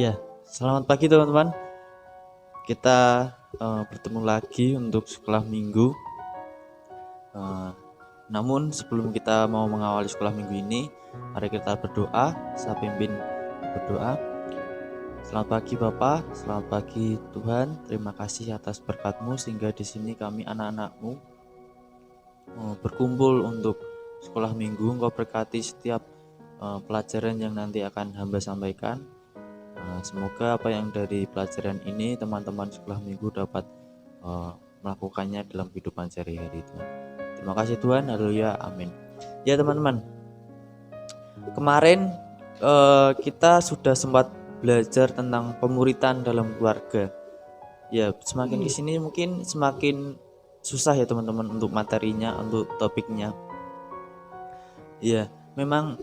Ya, selamat pagi teman-teman. Kita bertemu lagi untuk sekolah minggu. Eh, Namun sebelum kita mau mengawali sekolah minggu ini, mari kita berdoa. Saya pimpin berdoa. Selamat pagi Bapak, selamat pagi Tuhan. Terima kasih atas berkat-Mu sehingga di sini kami anak-anak-Mu berkumpul untuk sekolah minggu. Engkau berkati setiap pelajaran yang nanti akan hamba sampaikan. Semoga apa yang dari pelajaran ini teman-teman sekolah minggu dapat melakukannya dalam kehidupan sehari-hari Tuhan. Terima kasih Tuhan, haleluya, amin. Ya teman-teman, kemarin kita sudah sempat belajar tentang pemuritan dalam keluarga. Ya, semakin kesini mungkin semakin susah ya teman-teman untuk materinya, untuk topiknya. Ya, memang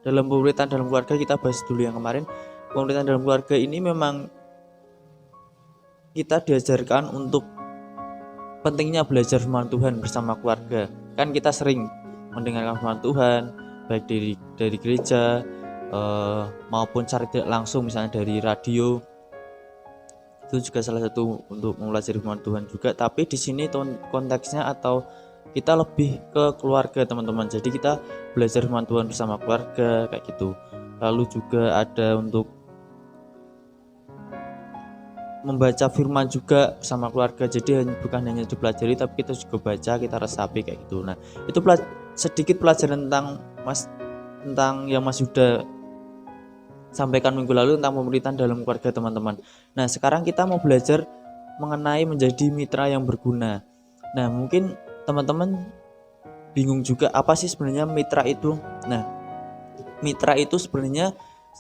dalam pemuritan dalam keluarga kita bahas dulu yang kemarin. Pemuritan dalam keluarga ini memang kita diajarkan untuk pentingnya belajar firman Tuhan bersama keluarga. Kan kita sering mendengarkan firman Tuhan baik dari gereja maupun secara tidak langsung, misalnya dari radio. Itu juga salah satu untuk mempelajari firman Tuhan juga. Tapi di sini konteksnya atau kita lebih ke keluarga teman-teman. Jadi kita belajar firman Tuhan bersama keluarga kayak gitu. Lalu juga ada untuk membaca firman juga bersama keluarga. Jadi bukan hanya dipelajari tapi kita juga baca, kita resapi kayak gitu. Nah, itu sedikit pelajaran tentang yang Mas Yuda sampaikan minggu lalu tentang pemerintahan dalam keluarga teman-teman. Nah, sekarang kita mau belajar mengenai menjadi mitra yang berguna. Nah, mungkin teman-teman bingung juga apa sih sebenarnya mitra itu. Nah, mitra itu sebenarnya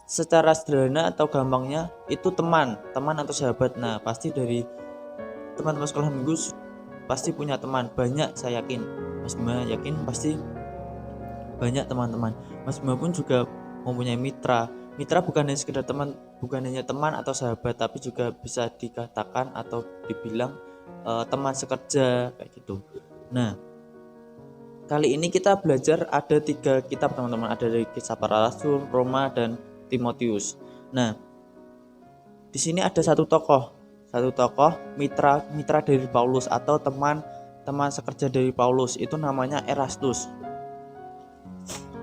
secara sederhana atau gampangnya itu teman atau sahabat. Nah, pasti dari teman-teman sekolah minggu pasti punya teman banyak, saya yakin. Mas Bima yakin pasti banyak teman-teman. Mas Bima pun juga mempunyai mitra. Mitra bukan hanya sekedar teman, bukan hanya teman atau sahabat, tapi juga bisa dikatakan atau dibilang teman sekerja kayak gitu. Nah, kali ini kita belajar ada 3 kitab teman-teman, ada dari Kisah Para Rasul, Roma, dan Timotius. Nah, di sini ada satu tokoh mitra dari Paulus atau teman sekerja dari Paulus, itu namanya Erastus.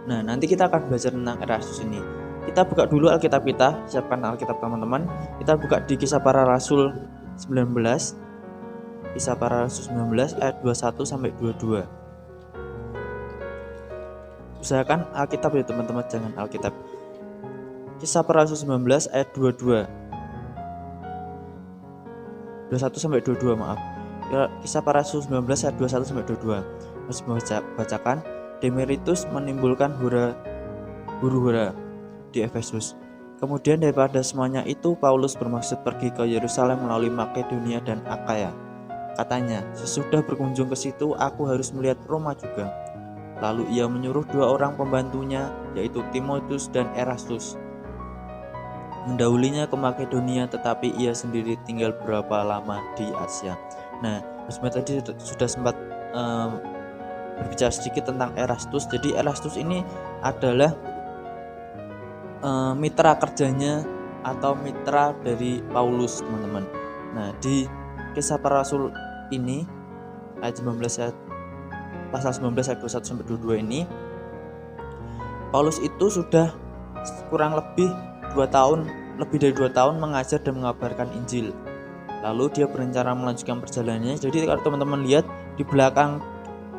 Nah, nanti kita akan belajar tentang Erastus ini. Kita buka dulu Alkitab kita, siapkan Alkitab teman-teman. Kita buka di Kisah Para Rasul 19. Kisah Para Rasul 19 ayat 21 sampai 22. Usahakan Alkitab ya teman-teman, jangan Alkitab. Kisah Para Rasul 19 ayat 21 sampai 22, maaf. Kisah Para Rasul 19 ayat 21 sampai 22. Harus bacakan. Demeritus menimbulkan huru-hara di Efesus. Kemudian daripada semuanya itu Paulus bermaksud pergi ke Yerusalem melalui Makedonia dan Akaya. Katanya, sesudah berkunjung ke situ aku harus melihat Roma juga. Lalu ia menyuruh 2 orang pembantunya, yaitu Timotius dan Erastus, mendahulinya ke Makedonia, tetapi ia sendiri tinggal berapa lama di Asia. Nah, Mas tadi sudah sempat berbicara sedikit tentang Erastus. Jadi Erastus ini adalah mitra kerjanya atau mitra dari Paulus teman-teman. Nah, di Kisah Para Rasul ini ayat 19 pasal 19 ayat 21 sampai 22 ini, Paulus itu sudah kurang lebih dari 2 tahun mengajar dan mengabarkan Injil. Lalu dia berencana melanjutkan perjalanannya. Jadi kalau teman-teman lihat di belakang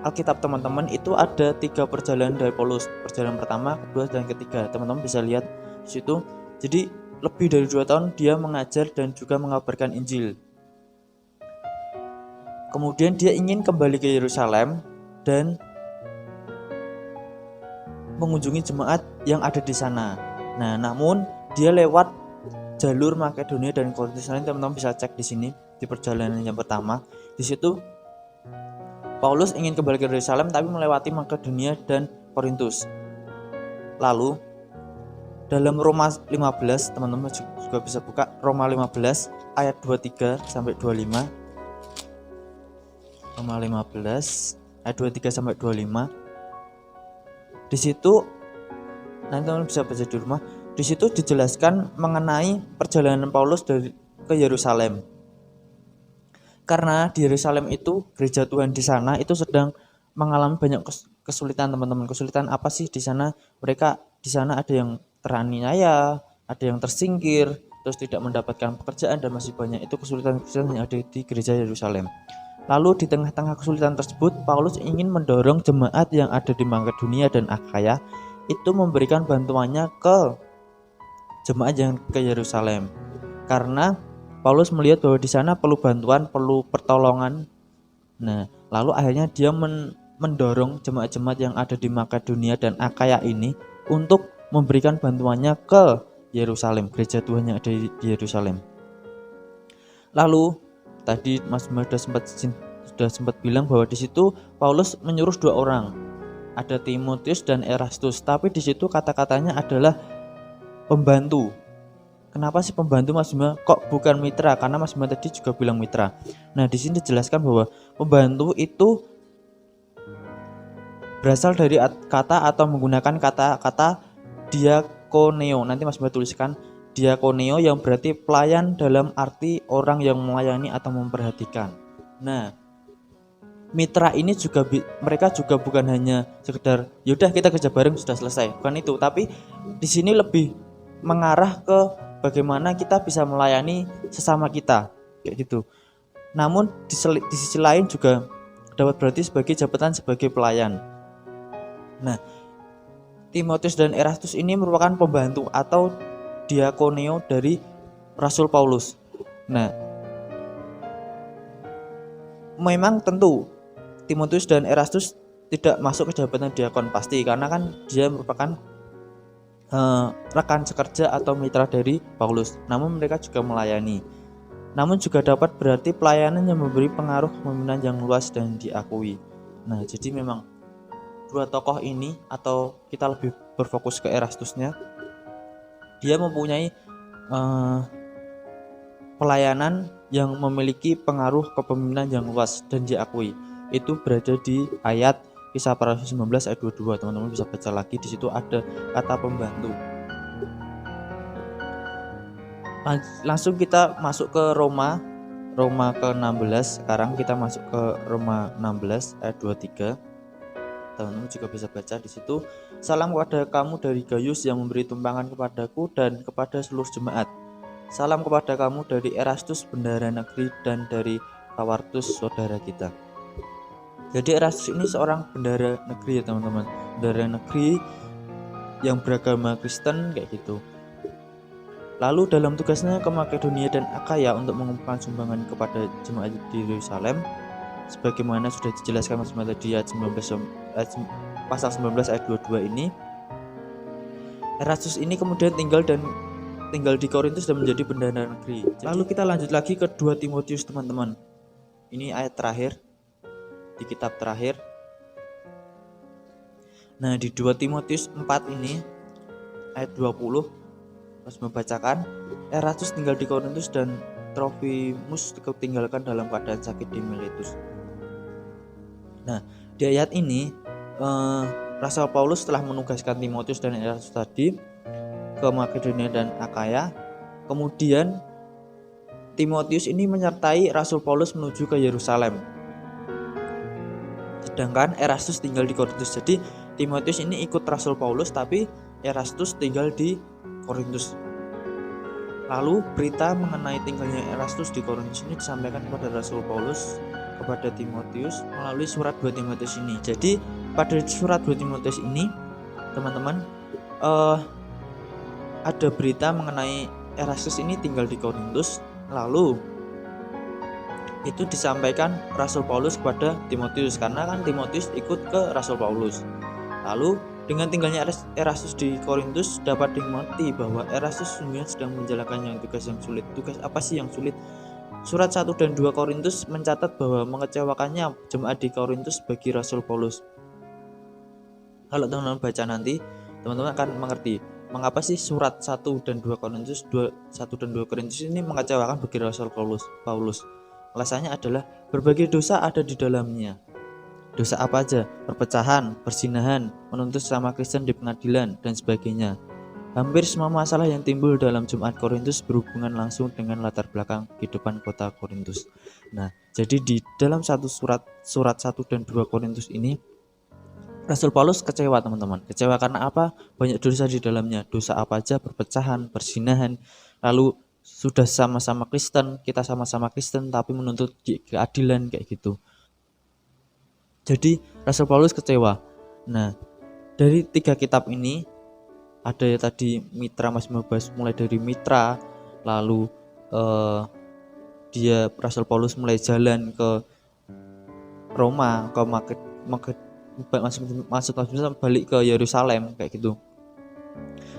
Alkitab teman-teman itu ada 3 perjalanan dari Paulus. Perjalanan pertama, kedua, dan ketiga. Teman-teman bisa lihat di situ. Jadi lebih dari 2 tahun dia mengajar dan juga mengabarkan Injil. Kemudian dia ingin kembali ke Yerusalem dan mengunjungi jemaat yang ada di sana. Nah, namun dia lewat jalur Makedonia dan Korintus. Teman-teman bisa cek di sini di perjalanan yang pertama. Di situ Paulus ingin kembali ke Yerusalem tapi melewati Makedonia dan Korintus. Lalu dalam Roma 15, teman-teman juga bisa buka Roma 15 ayat 23 sampai 25. Roma 15 ayat 23 sampai 25. Di situ nanti teman-teman bisa baca di rumah. Di situ dijelaskan mengenai perjalanan Paulus ke Yerusalem. Karena di Yerusalem itu gereja Tuhan di sana itu sedang mengalami banyak kesulitan, teman-teman. Kesulitan apa sih di sana? Mereka di sana ada yang teraniaya, ada yang tersingkir, terus tidak mendapatkan pekerjaan, dan masih banyak itu kesulitan-kesulitan yang ada di gereja Yerusalem. Lalu di tengah-tengah kesulitan tersebut, Paulus ingin mendorong jemaat yang ada di Makedonia dan Akhaya itu memberikan bantuannya ke jemaat yang ke Yerusalem. Karena Paulus melihat bahwa di sana perlu bantuan, perlu pertolongan. Nah, lalu akhirnya dia mendorong jemaat-jemaat yang ada di Makedonia dan Akhaya ini untuk memberikan bantuannya ke Yerusalem, gereja Tuhan yang ada di Yerusalem. Lalu tadi Mas Bima sudah sempat bilang bahwa di situ Paulus menyuruh 2 orang, ada Timotius dan Erastus. Tapi di situ kata-katanya adalah pembantu. Kenapa sih pembantu, Mas Bima? Kok bukan mitra? Karena Mas Bima tadi juga bilang mitra. Nah, di sini dijelaskan bahwa pembantu itu berasal dari kata atau menggunakan kata-kata diakoneo. Nanti Mas Bima tuliskan diakoneo yang berarti pelayan dalam arti orang yang melayani atau memperhatikan. Nah, mitra ini juga mereka juga bukan hanya sekedar yaudah kita kerja bareng sudah selesai, bukan itu, tapi di sini lebih mengarah ke bagaimana kita bisa melayani sesama kita kayak gitu. Namun di sisi lain juga dapat berarti sebagai jabatan sebagai pelayan. Nah, Timotius dan Erastus ini merupakan pembantu atau diakoneo dari Rasul Paulus. Nah, memang tentu Timotius dan Erastus tidak masuk ke jabatan diakon pasti, karena kan dia merupakan rekan sekerja atau mitra dari Paulus. Namun mereka juga melayani. Namun juga dapat berarti pelayanan yang memberi pengaruh kepemimpinan yang luas dan diakui. Nah, jadi memang 2 tokoh ini, atau kita lebih berfokus ke Erastusnya, dia mempunyai pelayanan yang memiliki pengaruh kepemimpinan yang luas dan diakui. Itu berada di ayat Kisah Para Rasul 19 ayat 22. Teman-teman bisa baca lagi, di situ ada kata pembantu. Langsung kita masuk ke Roma ke-16. Sekarang kita masuk ke Roma 16 ayat 23. Teman-teman juga bisa baca di situ. Salam kepada kamu dari Gaius yang memberi tumpangan kepadaku dan kepada seluruh jemaat. Salam kepada kamu dari Erastus bendahara negeri dan dari Quartus saudara kita. Jadi Erastus ini seorang bendahara negeri ya teman-teman, bendahara negeri yang beragama Kristen kayak gitu. Lalu dalam tugasnya ke Makedonia dan Akhaya untuk mengumpulkan sumbangan kepada jemaat di Yerusalem, sebagaimana sudah dijelaskan Mas tadi pasal 19 ayat 22 ini, Erastus ini kemudian tinggal di Korintus dan menjadi bendahara negeri. Lalu kita lanjut lagi ke 2 Timotius teman-teman. Ini ayat terakhir di kitab terakhir. Nah, di 2 Timotius 4 ini ayat 20 harus membacakan, Erastus tinggal di Korintus dan Trofimus ditinggalkan dalam keadaan sakit di Miletus. Nah, di ayat ini Rasul Paulus telah menugaskan Timotius dan Erastus tadi ke Makedonia dan Akhaya. Kemudian Timotius ini menyertai Rasul Paulus menuju ke Yerusalem, sedangkan Erastus tinggal di Korintus. Jadi Timotius ini ikut Rasul Paulus, tapi Erastus tinggal di Korintus. Lalu berita mengenai tinggalnya Erastus di Korintus ini disampaikan kepada Rasul Paulus kepada Timotius melalui surat 2 Timotius ini. Jadi pada surat 2 Timotius ini teman-teman ada berita mengenai Erastus ini tinggal di Korintus. Lalu itu disampaikan Rasul Paulus kepada Timotius, karena kan Timotius ikut ke Rasul Paulus. Lalu dengan tinggalnya Erastus di Korintus dapat dimengerti bahwa Erastus sungguh sedang menjalankan tugas yang sulit. Tugas apa sih yang sulit? Surat 1 dan 2 Korintus mencatat bahwa mengecewakannya jemaat di Korintus bagi Rasul Paulus. Kalau teman-teman baca nanti, teman-teman akan mengerti mengapa sih surat 1 dan 2 Korintus 1 dan 2 Korintus ini mengecewakan bagi Rasul Paulus. Alasannya adalah berbagai dosa ada di dalamnya. Dosa apa aja? Perpecahan, persinahan, menuntut sesama Kristen di pengadilan, dan sebagainya. Hampir semua masalah yang timbul dalam Jemaat Korintus berhubungan langsung dengan latar belakang kehidupan kota Korintus. Nah, jadi di dalam satu surat 1 dan 2 Korintus ini Rasul Paulus kecewa teman-teman. Kecewa karena apa? Banyak dosa di dalamnya. Dosa apa aja? Perpecahan, perzinahan. Lalu sudah sama-sama Kristen, kita sama-sama Kristen tapi menuntut keadilan kayak gitu. Jadi Rasul Paulus kecewa. Nah, dari 3 kitab ini ada ya tadi mitra, Mas bahas mulai dari mitra, lalu dia Rasul Paulus mulai jalan ke Roma, ke maksudnya balik ke Yerusalem kayak gitu,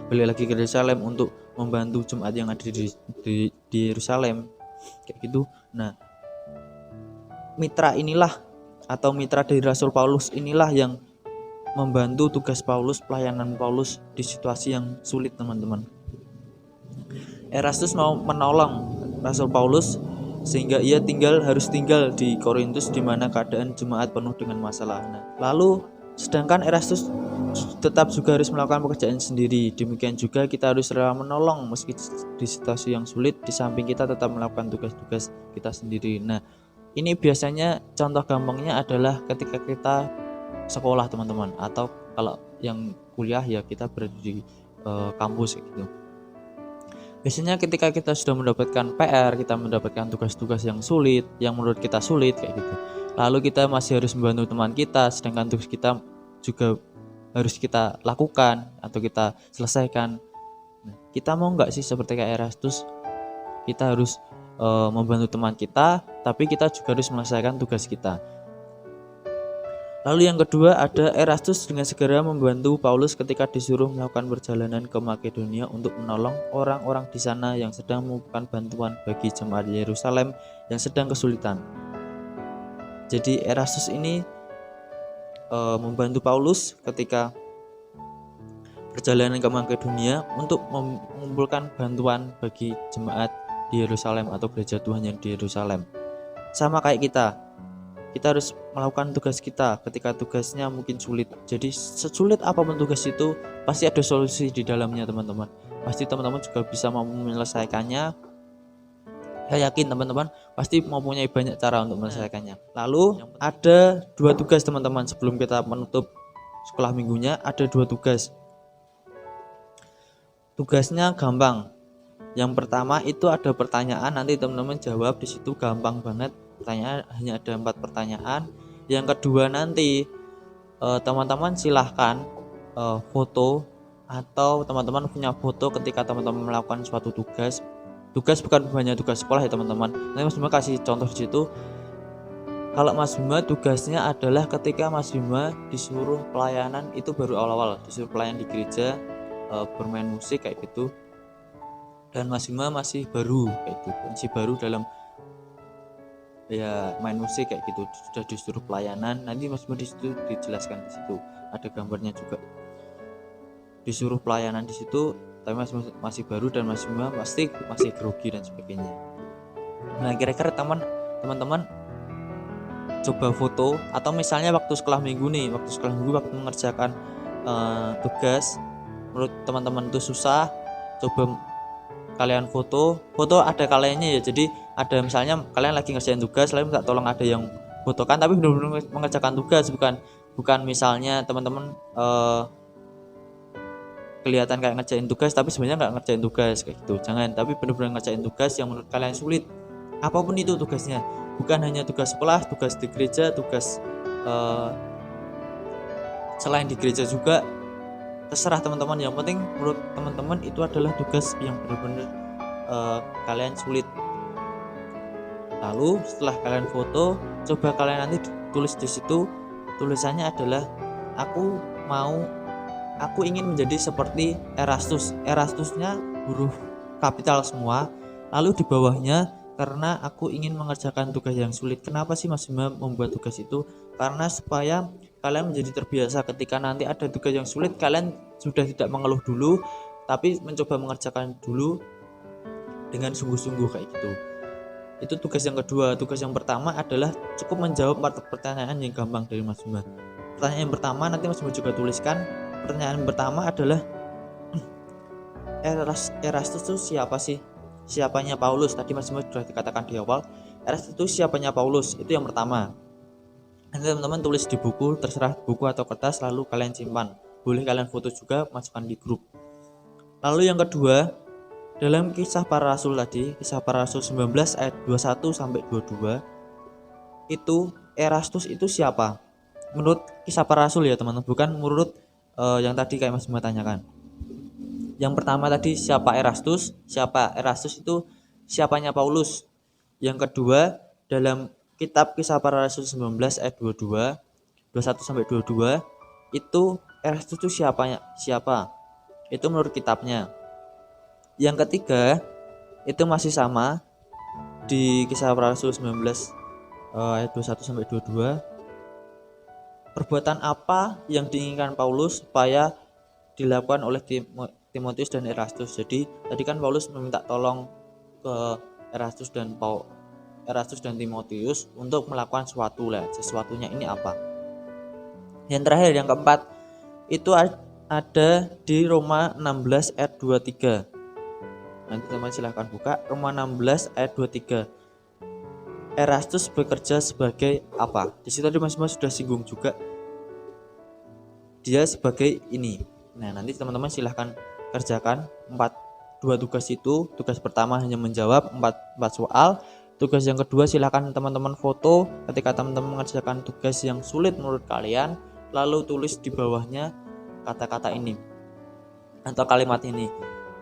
balik lagi ke Yerusalem untuk membantu jemaat yang ada di Yerusalem kayak gitu. Nah, mitra inilah atau mitra dari Rasul Paulus inilah yang membantu tugas Paulus, pelayanan Paulus di situasi yang sulit teman-teman. Erastus mau menolong Rasul Paulus sehingga ia harus tinggal di Korintus di mana keadaan jemaat penuh dengan masalah. Nah, lalu sedangkan Erastus tetap juga harus melakukan pekerjaan sendiri. Demikian juga kita harus rela menolong meski di situasi yang sulit, di samping kita tetap melakukan tugas-tugas kita sendiri. Nah, ini biasanya contoh gampangnya adalah ketika kita sekolah teman-teman, atau kalau yang kuliah ya kita berada di kampus gitu. Biasanya ketika kita sudah mendapatkan PR, kita mendapatkan tugas-tugas yang sulit, yang menurut kita sulit kayak gitu, lalu kita masih harus membantu teman kita, sedangkan tugas kita juga harus kita lakukan atau kita selesaikan. Nah, kita mau nggak sih seperti kayak Erastus, kita harus membantu teman kita, tapi kita juga harus menyelesaikan tugas kita. Lalu yang kedua ada Erastus dengan segera membantu Paulus ketika disuruh melakukan perjalanan ke Makedonia untuk menolong orang-orang di sana yang sedang membutuhkan bantuan bagi jemaat Yerusalem yang sedang kesulitan. Jadi Erastus ini membantu Paulus ketika perjalanan ke Makedonia untuk mengumpulkan bantuan bagi jemaat di Yerusalem atau gereja Tuhan yang di Yerusalem. Sama kayak kita harus melakukan tugas kita ketika tugasnya mungkin sulit. Jadi sesulit apapun tugas itu pasti ada solusi di dalamnya teman-teman. Pasti teman-teman juga bisa mampu menyelesaikannya. Saya yakin teman-teman pasti mempunyai banyak cara untuk menyelesaikannya. Lalu ada 2 tugas teman-teman sebelum kita menutup sekolah minggunya. Ada 2 tugas. Tugasnya gampang. Yang pertama itu ada pertanyaan, nanti teman-teman jawab di situ, gampang banget. Pertanyaan hanya ada 4 pertanyaan. Yang kedua nanti teman-teman silahkan foto, atau teman-teman punya foto ketika teman-teman melakukan suatu tugas. Tugas bukan hanya tugas sekolah ya teman-teman. Nanti Mas Bima kasih contoh di situ. Kalau Mas Bima tugasnya adalah ketika Mas Bima disuruh pelayanan, itu baru awal-awal disuruh pelayan di gereja, bermain musik kayak gitu. Dan Mas Bima masih baru kayak gitu, masih baru dalam ya main musik kayak gitu, sudah disuruh pelayanan. Nanti Mas Bima di situ dijelaskan, di situ ada gambarnya juga, disuruh pelayanan di situ, tapi masih baru dan Mas Bima pasti masih grogi dan sebagainya. Nah, kira-kira teman-teman coba foto, atau misalnya waktu sekolah minggu waktu mengerjakan tugas menurut teman-teman itu susah, coba kalian foto ada kaliannya ya. Jadi ada misalnya kalian lagi ngerjain tugas, lalu minta tolong ada yang fotokan, tapi benar-benar mengerjakan tugas, bukan misalnya teman-teman kelihatan kayak ngerjain tugas tapi sebenarnya nggak ngerjain tugas kayak gitu. Jangan, tapi benar-benar ngerjain tugas yang menurut kalian sulit, apapun itu tugasnya, bukan hanya tugas sekolah, tugas di gereja, tugas selain di gereja juga, terserah teman-teman. Yang penting menurut teman-teman itu adalah tugas yang benar-benar kalian sulit. Lalu setelah kalian foto, coba kalian nanti tulis di situ, tulisannya adalah aku ingin menjadi seperti Erastus. Erastusnya huruf kapital semua. Lalu di bawahnya, karena aku ingin mengerjakan tugas yang sulit. Kenapa sih Mas Bima membuat tugas itu? Karena supaya kalian menjadi terbiasa ketika nanti ada tugas yang sulit, kalian sudah tidak mengeluh dulu, tapi mencoba mengerjakan dulu dengan sungguh-sungguh kayak gitu. Itu tugas yang kedua. Tugas yang pertama adalah cukup menjawab 4 pertanyaan yang gampang dari Mas Bima. Pertanyaan yang pertama nanti Mas Bima juga tuliskan. Pertanyaan pertama adalah Erastus itu siapa sih? Siapanya Paulus? Tadi Mas Bima sudah dikatakan di awal. Erastus itu siapanya Paulus? Itu yang pertama. Nanti teman-teman tulis di buku, terserah buku atau kertas, lalu kalian simpan. Boleh kalian foto juga, masukkan di grup. Lalu yang kedua, dalam kisah para rasul tadi, kisah para rasul 19 ayat 21 sampai 22, itu Erastus itu siapa? Menurut kisah para rasul ya teman-teman, bukan menurut yang tadi kayak Mas Bima tanyakan. Yang pertama tadi siapa Erastus? Siapa Erastus itu siapanya Paulus. Yang kedua, dalam kitab Kisah Para Rasul 19 ayat 22, 21 sampai 22, itu Erastus itu siapanya? Siapa? Itu menurut kitabnya. Yang ketiga, itu masih sama di Kisah Para Rasul 19 ayat 21 sampai 22. Perbuatan apa yang diinginkan Paulus supaya dilakukan oleh Timotius dan Erastus. Jadi tadi kan Paulus meminta tolong ke Erastus dan Timotius untuk melakukan sesuatu lah. Sesuatunya ini apa? Yang terakhir, yang keempat, itu ada di Roma 16 ayat 23. Nanti teman silahkan buka Roma 16 ayat 23. Erastus bekerja sebagai apa? Di situ tadi Mas sudah singgung juga. Dia sebagai ini. Nah, nanti teman-teman silahkan kerjakan 2 tugas itu. Tugas pertama hanya menjawab 4 soal. Tugas yang kedua silahkan teman-teman foto ketika teman-teman mengerjakan tugas yang sulit menurut kalian, lalu tulis di bawahnya kata-kata ini atau kalimat ini.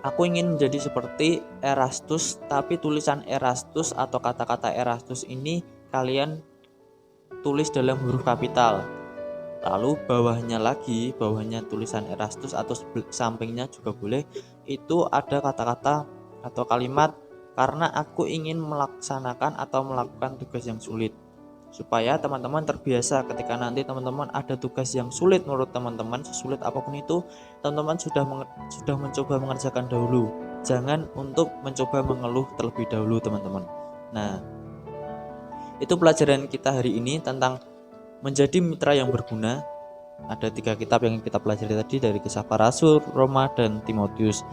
Aku ingin menjadi seperti Erastus, tapi tulisan Erastus atau kata-kata Erastus ini kalian tulis dalam huruf kapital. Lalu bawahnya tulisan Erastus atau sampingnya juga boleh, itu ada kata-kata atau kalimat karena aku ingin melaksanakan atau melakukan tugas yang sulit. Supaya teman-teman terbiasa ketika nanti teman-teman ada tugas yang sulit menurut teman-teman, sesulit apapun itu, teman-teman sudah mencoba mengerjakan dahulu. Jangan untuk mencoba mengeluh terlebih dahulu teman-teman. Nah, itu pelajaran kita hari ini tentang menjadi mitra yang berguna. Ada 3 kitab yang kita pelajari tadi dari Kisah Para Rasul, Roma, dan Timotius.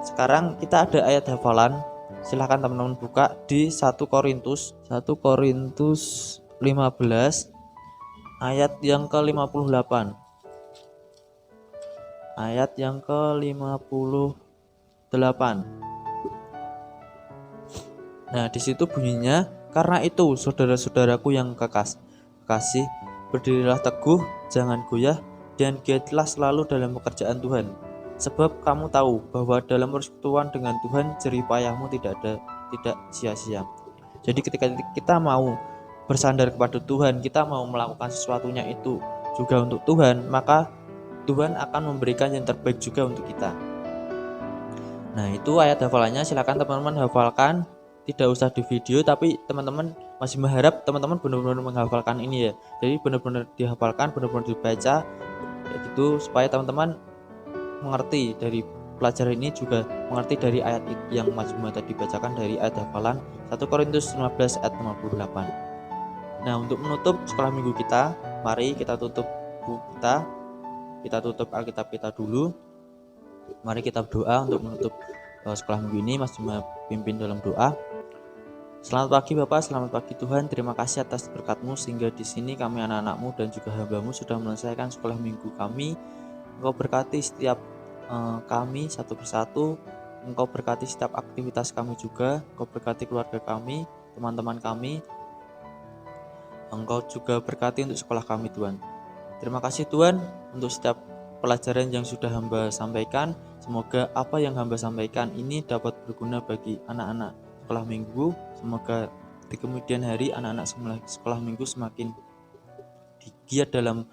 Sekarang kita ada ayat hafalan. Silahkan teman-teman buka di 1 Korintus 15 ayat yang ke-58. Ayat yang ke-58. Nah, di situ bunyinya, karena itu saudara-saudaraku yang kekasih, berdirilah teguh, jangan goyah, dan giatlah selalu dalam pekerjaan Tuhan. Sebab kamu tahu bahwa dalam persekutuan dengan Tuhan jerih payahmu tidak sia-sia. Jadi ketika kita mau bersandar kepada Tuhan, kita mau melakukan sesuatunya itu juga untuk Tuhan, maka Tuhan akan memberikan yang terbaik juga untuk kita. Nah, itu ayat hafalannya, silakan teman-teman hafalkan. Tidak usah di video, tapi teman-teman masih berharap teman-teman benar-benar menghafalkan ini ya. Jadi benar-benar dihafalkan, benar-benar dibaca gitu, supaya teman-teman mengerti dari pelajaran ini, juga mengerti dari ayat yang Mas Bima tadi bacakan dari ayat hafalan 1 Korintus 15 ayat 58. Nah, untuk menutup sekolah minggu kita, mari kita tutup buku kita tutup Alkitab kita dulu. Mari kita berdoa untuk menutup sekolah minggu ini. Mas Bima pimpin dalam doa. Selamat pagi Bapak, selamat pagi Tuhan. Terima kasih atas berkat-Mu sehingga di sini kami anak-anak-Mu dan juga hamba-Mu sudah menyelesaikan sekolah minggu kami. Engkau berkati setiap kami satu persatu. Engkau berkati setiap aktivitas kami juga. Engkau berkati keluarga kami, teman-teman kami. Engkau juga berkati untuk sekolah kami Tuhan. Terima kasih Tuhan untuk setiap pelajaran yang sudah hamba sampaikan. Semoga apa yang hamba sampaikan ini dapat berguna bagi anak-anak sekolah minggu. Semoga di kemudian hari anak-anak sekolah minggu semakin giat dalam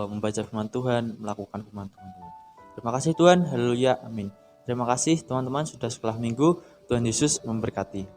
membaca firman Tuhan, melakukan firman Tuhan. Terima kasih Tuhan, haleluya, amin. Terima kasih teman-teman sudah sekolah minggu. Tuhan Yesus memberkati.